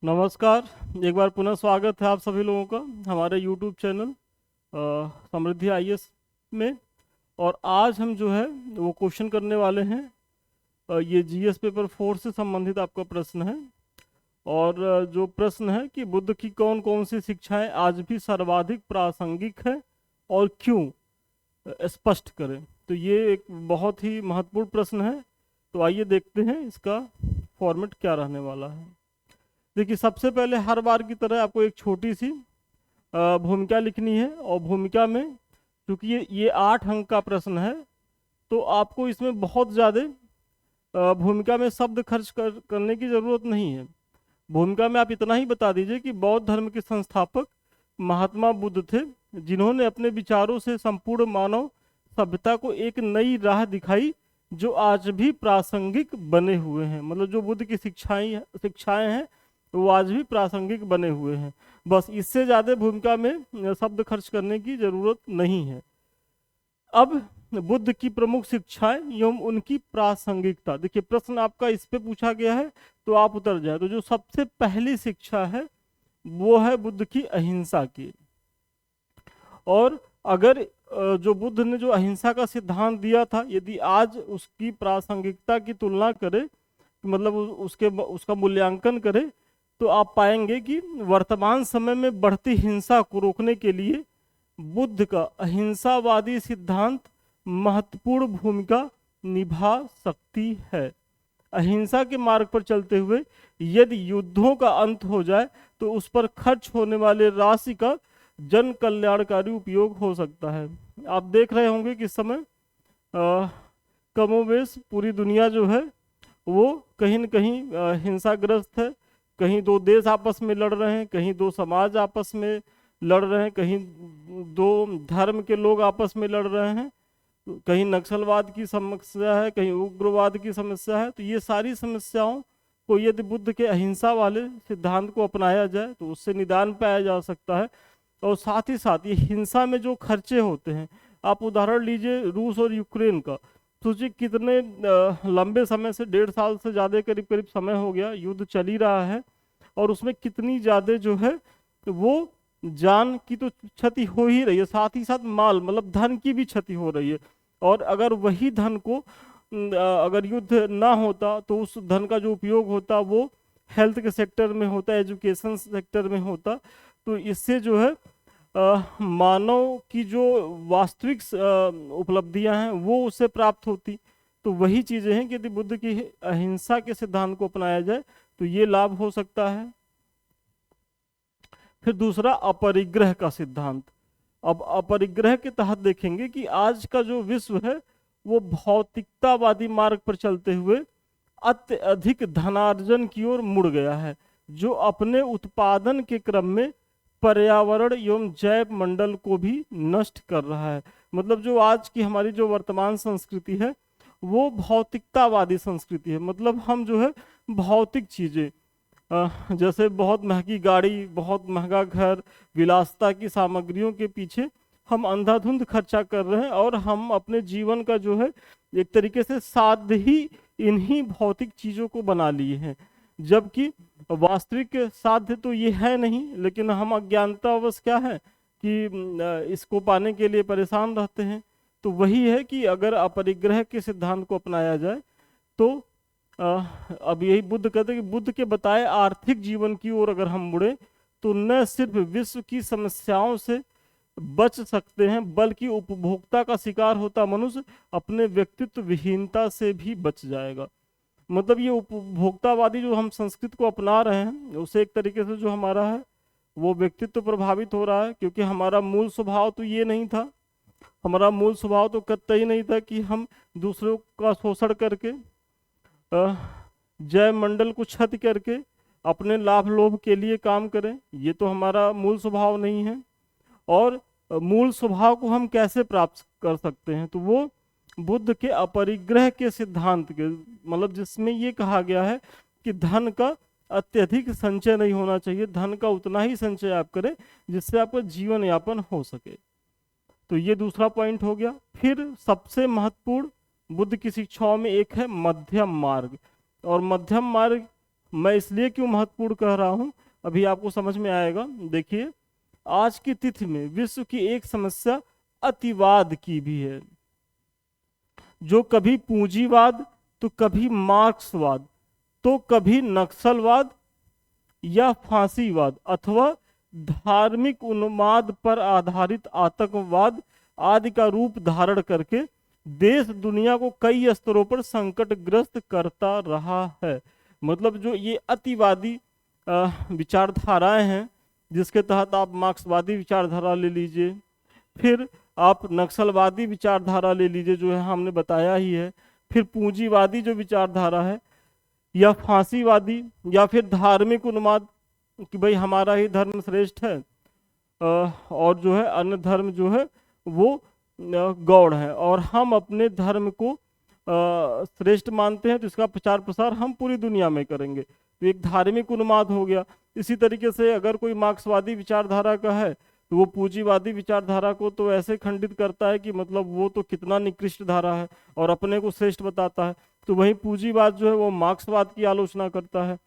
नमस्कार। एक बार पुनः स्वागत है आप सभी लोगों का हमारे YouTube चैनल समृद्धि आईएएस में। और आज हम जो है वो क्वेश्चन करने वाले हैं। ये जीएस पेपर 4 से संबंधित आपका प्रश्न है। और जो प्रश्न है कि बुद्ध की कौन कौन सी शिक्षाएं आज भी सर्वाधिक प्रासंगिक है और क्यों, स्पष्ट करें। तो ये एक बहुत ही महत्वपूर्ण प्रश्न है। तो आइए देखते हैं इसका फॉर्मेट क्या रहने वाला है। देखिए, सबसे पहले हर बार की तरह आपको एक छोटी सी भूमिका लिखनी है। और भूमिका में, क्योंकि ये 8 अंक का प्रश्न है, तो आपको इसमें बहुत ज़्यादा भूमिका में शब्द खर्च करने की ज़रूरत नहीं है। भूमिका में आप इतना ही बता दीजिए कि बौद्ध धर्म के संस्थापक महात्मा बुद्ध थे, जिन्होंने अपने विचारों से संपूर्ण मानव सभ्यता को एक नई राह दिखाई, जो आज भी प्रासंगिक बने हुए हैं। मतलब जो बुद्ध की शिक्षाएं हैं वो आज भी प्रासंगिक बने हुए हैं। बस इससे ज़्यादा भूमिका में शब्द खर्च करने की जरूरत नहीं है। अब बुद्ध की प्रमुख शिक्षाएं एवं उनकी प्रासंगिकता। देखिए, प्रश्न आपका इस पे पूछा गया है तो आप उतर जाए। तो जो सबसे पहली शिक्षा है वो है बुद्ध की अहिंसा की। और अगर जो बुद्ध ने जो अहिंसा का सिद्धांत दिया था, यदि आज उसकी प्रासंगिकता की तुलना करें, मतलब उसका मूल्यांकन करें, तो आप पाएंगे कि वर्तमान समय में बढ़ती हिंसा को रोकने के लिए बुद्ध का अहिंसावादी सिद्धांत महत्वपूर्ण भूमिका निभा सकती है। अहिंसा के मार्ग पर चलते हुए यदि युद्धों का अंत हो जाए तो उस पर खर्च होने वाले राशि का जन कल्याणकारी उपयोग हो सकता है। आप देख रहे होंगे कि इस समय कमोबेश पूरी दुनिया जो है वो कहीं न कहीं हिंसाग्रस्त है। कहीं दो देश आपस में लड़ रहे हैं, कहीं दो समाज आपस में लड़ रहे हैं, कहीं दो धर्म के लोग आपस में लड़ रहे हैं, कहीं नक्सलवाद की समस्या है, कहीं उग्रवाद की समस्या है। तो ये सारी समस्याओं को यदि बुद्ध के अहिंसा वाले सिद्धांत को अपनाया जाए तो उससे निदान पाया जा सकता है। और साथ ही साथ ये हिंसा में जो खर्चे होते हैं, आप उदाहरण लीजिए रूस और यूक्रेन का। सोचिए कितने लंबे समय से, 1.5 साल से ज़्यादा करीब करीब समय हो गया युद्ध चल ही रहा है। और उसमें कितनी ज़्यादा जो है वो जान की तो क्षति हो ही रही है, साथ ही साथ माल मतलब धन की भी क्षति हो रही है। और अगर वही धन को अगर युद्ध ना होता तो उस धन का जो उपयोग होता वो हेल्थ के सेक्टर में होता, एजुकेशन सेक्टर में होता। तो इससे जो है मानव की जो वास्तविक उपलब्धियां हैं वो उससे प्राप्त होती। तो वही चीजें हैं कि यदि बुद्ध की अहिंसा के सिद्धांत को अपनाया जाए तो ये लाभ हो सकता है। फिर दूसरा, अपरिग्रह का सिद्धांत। अब अपरिग्रह के तहत देखेंगे कि आज का जो विश्व है वो भौतिकतावादी मार्ग पर चलते हुए अत्यधिक धनार्जन की ओर मुड़ गया है, जो अपने उत्पादन के क्रम में पर्यावरण एवं जैव मंडल को भी नष्ट कर रहा है। मतलब जो आज की हमारी जो वर्तमान संस्कृति है वो भौतिकतावादी संस्कृति है। मतलब हम जो है भौतिक चीजें, जैसे बहुत महंगी गाड़ी, बहुत महंगा घर, विलासिता की सामग्रियों के पीछे हम अंधाधुंध खर्चा कर रहे हैं। और हम अपने जीवन का जो है एक तरीके से साध ही इन्हीं भौतिक चीजों को बना लिए हैं, जबकि वास्तविक साध्य तो ये है नहीं। लेकिन हम अज्ञानतावश क्या है कि इसको पाने के लिए परेशान रहते हैं। तो वही है कि अगर अपरिग्रह के सिद्धांत को अपनाया जाए तो अब यही बुद्ध कहते हैं कि बुद्ध के बताए आर्थिक जीवन की ओर अगर हम मुड़े तो न सिर्फ विश्व की समस्याओं से बच सकते हैं, बल्कि उपभोक्ता का शिकार होता मनुष्य अपने व्यक्तित्व विहीनता से भी बच जाएगा। मतलब ये उपभोक्तावादी जो हम संस्कृति को अपना रहे हैं उससे एक तरीके से जो हमारा है वो व्यक्तित्व प्रभावित हो रहा है, क्योंकि हमारा मूल स्वभाव तो ये नहीं था। हमारा मूल स्वभाव तो कतई नहीं था कि हम दूसरों का शोषण करके जय मंडल को क्षति करके अपने लाभ लोभ के लिए काम करें। ये तो हमारा मूल स्वभाव नहीं है। और मूल स्वभाव को हम कैसे प्राप्त कर सकते हैं, तो वो बुद्ध के अपरिग्रह के सिद्धांत के, मतलब जिसमें ये कहा गया है कि धन का अत्यधिक संचय नहीं होना चाहिए, धन का उतना ही संचय आप करें जिससे आपका जीवन यापन हो सके। तो ये दूसरा पॉइंट हो गया। फिर सबसे महत्वपूर्ण बुद्ध की शिक्षाओं में एक है मध्यम मार्ग। और मध्यम मार्ग मैं इसलिए क्यों महत्वपूर्ण कह रहा हूं, अभी आपको समझ में आएगा। देखिए, आज की तिथि में विश्व की एक समस्या अतिवाद की भी है, जो कभी पूंजीवाद, तो कभी मार्क्सवाद, तो कभी नक्सलवाद या फांसीवाद, अथवा धार्मिक उन्माद पर आधारित आतंकवाद आदि का रूप धारण करके देश दुनिया को कई स्तरों पर संकटग्रस्त करता रहा है। मतलब जो ये अतिवादी विचारधाराएं हैं, जिसके तहत आप मार्क्सवादी विचारधारा ले लीजिए, फिर आप नक्सलवादी विचारधारा ले लीजिए, जो है हमने बताया ही है, फिर पूंजीवादी जो विचारधारा है, या फांसीवादी, या फिर धार्मिक उन्माद कि भाई हमारा ही धर्म श्रेष्ठ है, और जो है अन्य धर्म जो है वो गौड़ है, और हम अपने धर्म को श्रेष्ठ मानते हैं, तो इसका प्रचार प्रसार हम पूरी दुनिया में करेंगे। तो एक धार्मिक उन्माद हो गया। इसी तरीके से अगर कोई मार्क्सवादी विचारधारा का है, तो वो पूंजीवादी विचारधारा को तो ऐसे खंडित करता है कि मतलब वो तो कितना निकृष्ट धारा है, और अपने को श्रेष्ठ बताता है। तो वही पूंजीवाद जो है वो मार्क्सवाद की आलोचना करता है,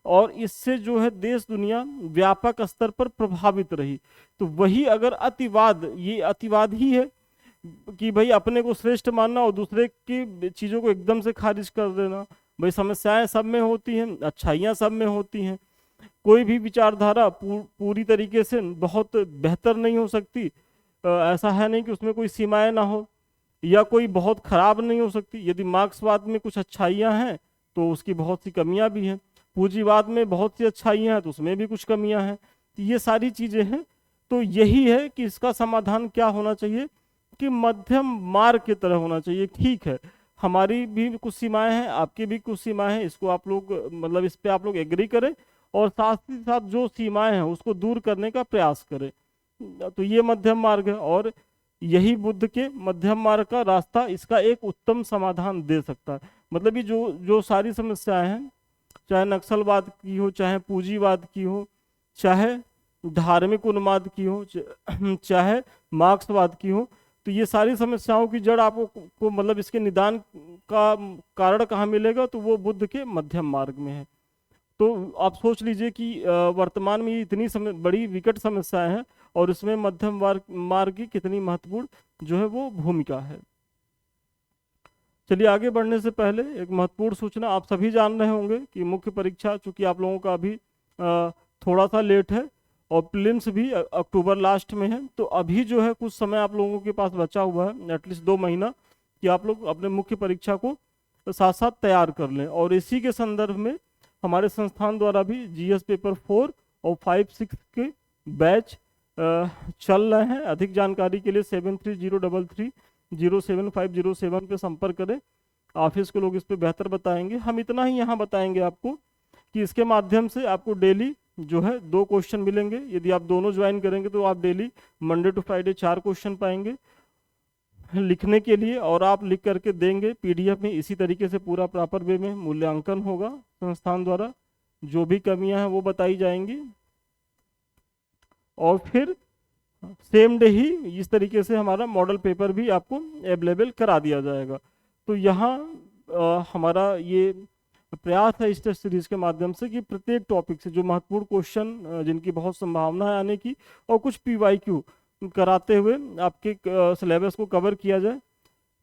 और इससे जो है देश दुनिया व्यापक स्तर पर प्रभावित रही। तो वही अगर अतिवाद, ये अतिवाद ही है कि भाई अपने को श्रेष्ठ मानना और दूसरे की चीजों को एकदम से खारिज कर देना। भाई समस्याएं सब में होती हैं, अच्छाइयाँ सब में होती हैं। कोई भी विचारधारा पूरी तरीके से बहुत बेहतर नहीं हो सकती। ऐसा है नहीं कि उसमें कोई सीमाएं ना हो, या कोई बहुत खराब नहीं हो सकती। यदि मार्क्सवाद में कुछ अच्छाइयाँ हैं तो उसकी बहुत सी कमियां भी हैं, पूंजीवाद में बहुत सी अच्छाइयाँ हैं तो उसमें भी कुछ कमियां हैं। तो ये सारी चीजें हैं। तो यही है कि इसका समाधान क्या होना चाहिए, कि मध्यम मार्ग की तरह होना चाहिए। ठीक है, हमारी भी कुछ सीमाएं हैं, आपकी भी कुछ सीमाएं हैं, इसको आप लोग मतलब इस पे आप लोग एग्री करें, और साथ ही साथ जो सीमाएं हैं उसको दूर करने का प्रयास करें। तो ये मध्यम मार्ग है, और यही बुद्ध के मध्यम मार्ग का रास्ता इसका एक उत्तम समाधान दे सकता है। मतलब ये जो जो सारी समस्याएं हैं, चाहे नक्सलवाद की हो, चाहे पूंजीवाद की हो, चाहे धार्मिक उन्माद की हो, चाहे मार्क्सवाद की हो, तो ये सारी समस्याओं की जड़ आपको मतलब इसके निदान का कारण कहाँ मिलेगा, तो वो बुद्ध के मध्यम मार्ग में है। तो आप सोच लीजिए कि वर्तमान में ये इतनी बड़ी विकट समस्याएं हैं, और इसमें मध्यम मार्ग की कितनी महत्वपूर्ण जो है वो भूमिका है। चलिए, आगे बढ़ने से पहले एक महत्वपूर्ण सूचना। आप सभी जान रहे होंगे कि मुख्य परीक्षा चूंकि आप लोगों का अभी थोड़ा सा लेट है, और प्रीलिम्स भी अक्टूबर लास्ट में है, तो अभी जो है कुछ समय आप लोगों के पास बचा हुआ है, एटलीस्ट 2 महीना, कि आप लोग अपने मुख्य परीक्षा को साथ साथ तैयार कर लें। और इसी के संदर्भ में हमारे संस्थान द्वारा भी जीएस पेपर 4 और 5-6 के बैच चल रहे हैं। अधिक जानकारी के लिए 7303307507 पे संपर्क करें। ऑफिस के लोग इस पे बेहतर बताएंगे। हम इतना ही यहाँ बताएंगे आपको कि इसके माध्यम से आपको डेली जो है 2 क्वेश्चन मिलेंगे। यदि आप दोनों ज्वाइन करेंगे तो आप daily Monday to Friday 4 question पाएंगे लिखने के लिए, और आप लिख करके देंगे पीडीएफ में। इसी तरीके से पूरा प्रॉपर वे में मूल्यांकन होगा संस्थान द्वारा, जो भी कमियां हैं वो बताई जाएंगी, और फिर सेम डे ही इस तरीके से हमारा मॉडल पेपर भी आपको अवेलेबल करा दिया जाएगा। तो यहाँ हमारा ये प्रयास है इस टेस्ट सीरीज के माध्यम से कि प्रत्येक टॉपिक से जो महत्वपूर्ण क्वेश्चन जिनकी बहुत संभावना है आने की, और कुछ पीवाईक्यू कराते हुए आपके सिलेबस को कवर किया जाए।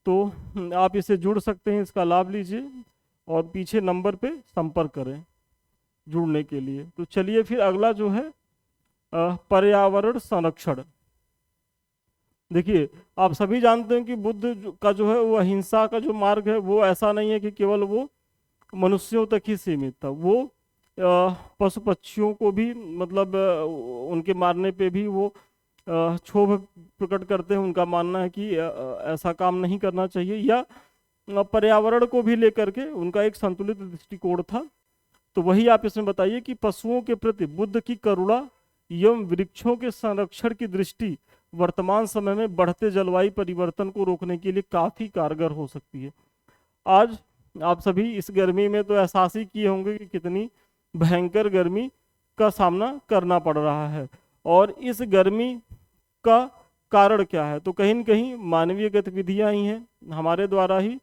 तो आप इससे जुड़ सकते हैं, इसका लाभ लीजिए, और पीछे नंबर पे संपर्क करें जुड़ने के लिए। तो चलिए फिर अगला जो है पर्यावरण संरक्षण। देखिए, आप सभी जानते हैं कि बुद्ध का जो है वो अहिंसा का जो मार्ग है वो ऐसा नहीं है कि केवल वो मनुष्यों तक ही सीमित था। वो पशु पक्षियों को भी मतलब उनके मारने पे भी वो क्षोभ प्रकट करते हैं। उनका मानना है कि ऐसा काम नहीं करना चाहिए, या पर्यावरण को भी लेकर के उनका एक संतुलित दृष्टिकोण था। तो वही आप इसमें बताइए कि पशुओं के प्रति बुद्ध की करुणा एवं वृक्षों के संरक्षण की दृष्टि वर्तमान समय में बढ़ते जलवायु परिवर्तन को रोकने के लिए काफी कारगर हो सकती है। आज आप सभी इस गर्मी में तो एहसास ही किए होंगे कि कितनी भयंकर गर्मी का सामना करना पड़ रहा है, और इस गर्मी का कारण क्या है, तो कहीं न कहीं मानवीय गतिविधियां ही हैं। हमारे द्वारा ही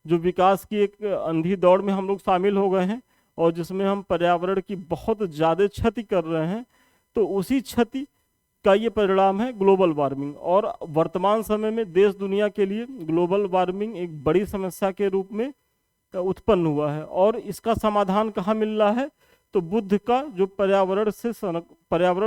जो विकास की एक अंधी दौड़ में हम लोग शामिल हो गए हैं, और जिसमें हम पर्यावरण की बहुत ज़्यादा क्षति कर रहे हैं, तो उसी क्षति का ये परिणाम है ग्लोबल वार्मिंग। और वर्तमान समय में देश दुनिया के लिए ग्लोबल वार्मिंग एक बड़ी समस्या के रूप में उत्पन्न हुआ है। और इसका समाधान कहाँ मिल रहा है? तो बुद्ध का जो पर्यावरण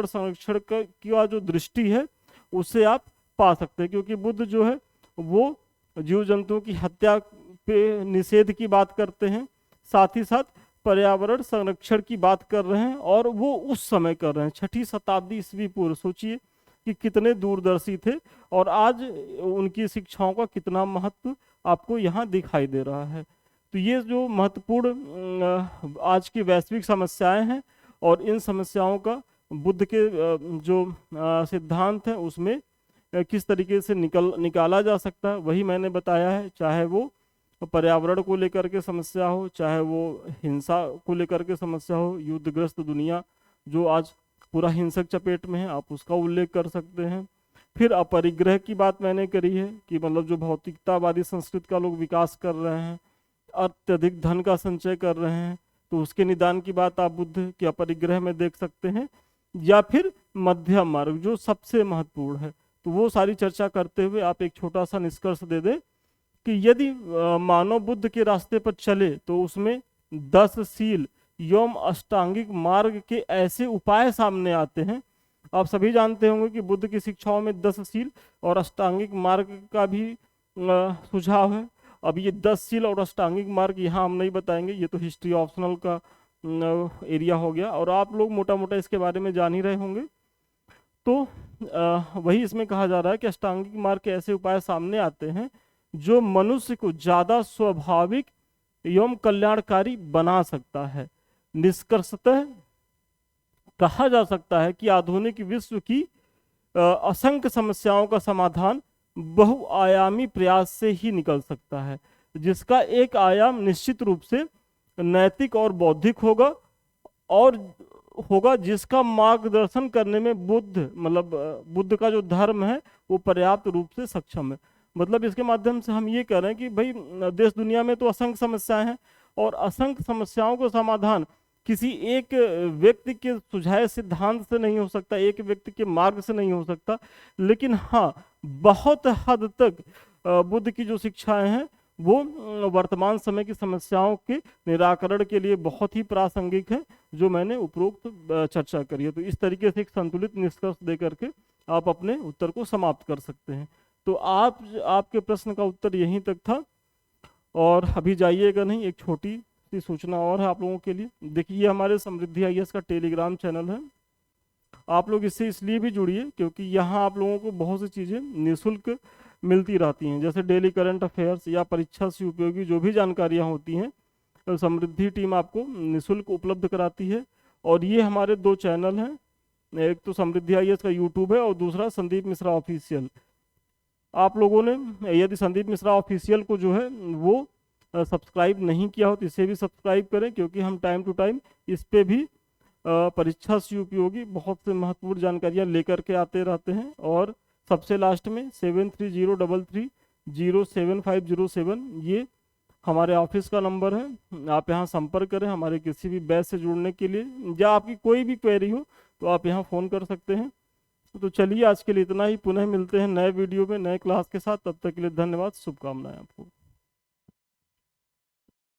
संरक्षण का जो दृष्टि है उससे आप पा सकते हैं, क्योंकि बुद्ध जो है वो जीव जंतुओं की हत्या पे निषेध की बात करते हैं, साथ ही साथ पर्यावरण संरक्षण की बात कर रहे हैं, और वो उस समय कर रहे हैं 6ठी शताब्दी ईस्वी पूर्व। सोचिए कि कितने दूरदर्शी थे, और आज उनकी शिक्षाओं का कितना महत्व आपको यहाँ दिखाई दे रहा है। तो ये जो महत्वपूर्ण आज की वैश्विक समस्याएं हैं, और इन समस्याओं का बुद्ध के जो सिद्धांत हैं उसमें किस तरीके से निकाला जा सकता है, वही मैंने बताया है। चाहे वो पर्यावरण को लेकर के समस्या हो, चाहे वो हिंसा को लेकर के समस्या हो, युद्धग्रस्त दुनिया जो आज पूरा हिंसक चपेट में है, आप उसका उल्लेख कर सकते हैं। फिर अपरिग्रह की बात मैंने करी है कि मतलब जो भौतिकतावादी संस्कृति का लोग विकास कर रहे हैं, अत्यधिक धन का संचय कर रहे हैं, तो उसके निदान की बात आप बुद्ध के अपरिग्रह में देख सकते हैं। या फिर मध्यम मार्ग जो सबसे महत्वपूर्ण है, तो वो सारी चर्चा करते हुए आप एक छोटा सा निष्कर्ष दे दें कि यदि मानव बुद्ध के रास्ते पर चले तो उसमें 10 शील एवं अष्टांगिक मार्ग के ऐसे उपाय सामने आते हैं। आप सभी जानते होंगे कि बुद्ध की शिक्षाओं में 10 शील और अष्टांगिक मार्ग का भी सुझाव है। अब ये 10 शील और अष्टांगिक मार्ग यहाँ हम नहीं बताएंगे, ये तो हिस्ट्री ऑप्शनल का एरिया हो गया, और आप लोग मोटा मोटा इसके बारे में जान ही रहे होंगे। तो वही इसमें कहा जा रहा है कि अष्टांगिक मार्ग के ऐसे उपाय सामने आते हैं जो मनुष्य को ज्यादा स्वाभाविक एवं कल्याणकारी बना सकता है। निष्कर्षतः कहा जा सकता है कि आधुनिक विश्व की असंख्य समस्याओं का समाधान बहुआयामी प्रयास से ही निकल सकता है, जिसका एक आयाम निश्चित रूप से नैतिक और बौद्धिक होगा, और जिसका मार्गदर्शन करने में बुद्ध का जो धर्म है वो पर्याप्त रूप से सक्षम है। मतलब इसके माध्यम से हम ये कह रहे हैं कि भाई देश दुनिया में तो असंख्य समस्याएं हैं, और असंख्य समस्याओं का समाधान किसी एक व्यक्ति के सुझाए सिद्धांत से नहीं हो सकता, एक व्यक्ति के मार्ग से नहीं हो सकता, लेकिन हाँ बहुत हद तक बुद्ध की जो शिक्षाएं हैं वो वर्तमान समय की समस्याओं के निराकरण के लिए बहुत ही प्रासंगिक है, जो मैंने उपरोक्त चर्चा करी है। तो इस तरीके से एक संतुलित निष्कर्ष दे करके आप अपने उत्तर को समाप्त कर सकते हैं। तो आपके प्रश्न का उत्तर यहीं तक था, और अभी जाइएगा नहीं। एक छोटी सी सूचना और है आप लोगों के लिए। देखिए, ये हमारे समृद्धि आईएएस का टेलीग्राम चैनल है। आप लोग इससे इसलिए भी जुड़िए क्योंकि यहाँ आप लोगों को बहुत सी चीज़ें निःशुल्क मिलती रहती हैं, जैसे डेली करंट अफेयर्स या परीक्षा से उपयोगी जो भी जानकारियाँ होती हैं, तो समृद्धि टीम आपको निःशुल्क उपलब्ध कराती है। और ये हमारे 2 चैनल हैं, एक तो समृद्धि आईएएस का यूट्यूब है और दूसरा संदीप मिश्रा ऑफिशियल। आप लोगों ने यदि संदीप मिश्रा ऑफिशियल को जो है वो सब्सक्राइब नहीं किया हो तो इसे भी सब्सक्राइब करें, क्योंकि हम टाइम टू टाइम इस पे भी परीक्षा से उपयोगी बहुत से महत्वपूर्ण जानकारियाँ लेकर के आते रहते हैं। और सबसे लास्ट में 7303307507 ये हमारे ऑफिस का नंबर है। आप यहाँ संपर्क करें हमारे किसी भी बैच से जुड़ने के लिए, या आपकी कोई भी क्वेरी हो तो आप यहाँ फ़ोन कर सकते हैं। तो चलिए, आज के लिए इतना ही। पुनः मिलते हैं नए वीडियो में नए क्लास के साथ। तब तक के लिए धन्यवाद, शुभकामनाएं आपको।